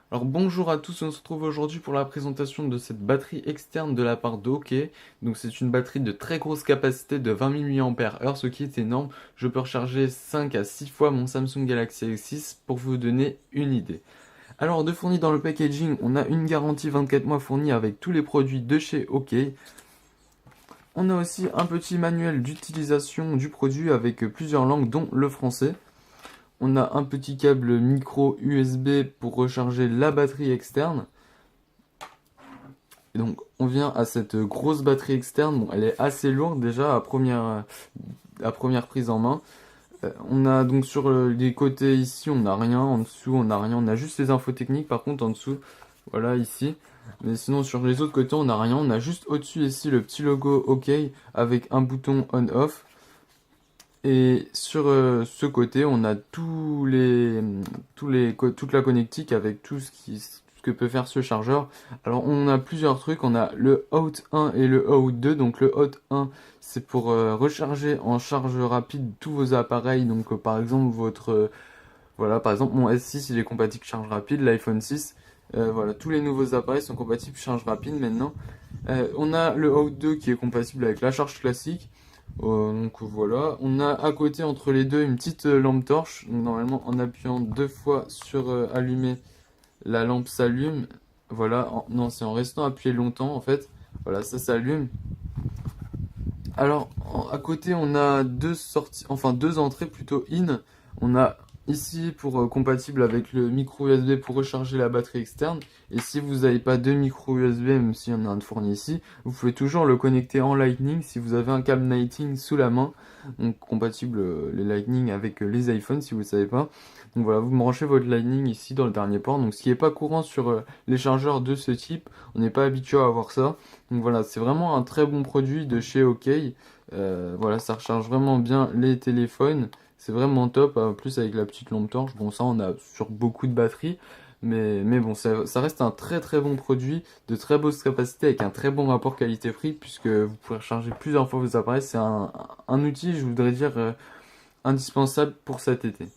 Alors bonjour à tous, on se retrouve aujourd'hui pour la présentation de cette batterie externe de la part de OK. Donc c'est une batterie de très grosse capacité de 20 000 mAh, ce qui est énorme. Je peux recharger 5 à 6 fois mon Samsung Galaxy S6 pour vous donner une idée. Alors de fourni dans le packaging, on a une garantie 24 mois fournie avec tous les produits de chez OK. On a aussi un petit manuel d'utilisation du produit avec plusieurs langues dont le français. On a un petit câble micro USB pour recharger la batterie externe. Et donc on vient à cette grosse batterie externe. Bon, elle est assez lourde déjà à première prise en main. On a donc sur les côtés ici, on n'a rien. En dessous, on n'a rien. On a juste les infos techniques. Par contre, en dessous, voilà ici. Mais sinon, sur les autres côtés, on n'a rien. On a juste au-dessus ici le petit logo OK avec un bouton on-off. Et sur ce côté, on a toute la connectique avec ce que peut faire ce chargeur. Alors, on a plusieurs trucs. On a le Out 1 et le Out 2. Donc, le Out 1, c'est pour recharger en charge rapide tous vos appareils. Donc, par exemple, voilà, par exemple, mon S6, il est compatible charge rapide. L'iPhone 6, voilà, tous les nouveaux appareils sont compatibles charge rapide maintenant. On a le Out 2 qui est compatible avec la charge classique. Donc voilà, on a à côté entre les deux une petite lampe torche. Donc normalement en appuyant deux fois sur allumer, la lampe s'allume. Voilà, non c'est en restant appuyé longtemps en fait. Voilà, ça s'allume. Alors à côté on a deux sorties, enfin deux entrées plutôt in. On a ici pour compatible avec le micro USB pour recharger la batterie externe. Et si vous n'avez pas de micro USB, même s'il y en a un de fourni ici, vous pouvez toujours le connecter en Lightning si vous avez un câble Lightning sous la main. Donc compatible les Lightning avec les iPhones si vous ne savez pas. Donc voilà, vous branchez votre Lightning ici dans le dernier port. Donc ce qui n'est pas courant sur les chargeurs de ce type, on n'est pas habitué à avoir ça. Donc voilà, c'est vraiment un très bon produit de chez OK. Voilà, ça recharge vraiment bien les téléphones. C'est vraiment top. En plus, avec la petite lampe torche, bon, ça, on a sur beaucoup de batteries. Mais bon, ça reste un très très bon produit, de très bonnes capacités, avec un très bon rapport qualité-prix, puisque vous pouvez recharger plusieurs fois vos appareils. C'est un outil, je voudrais dire, indispensable pour cet été.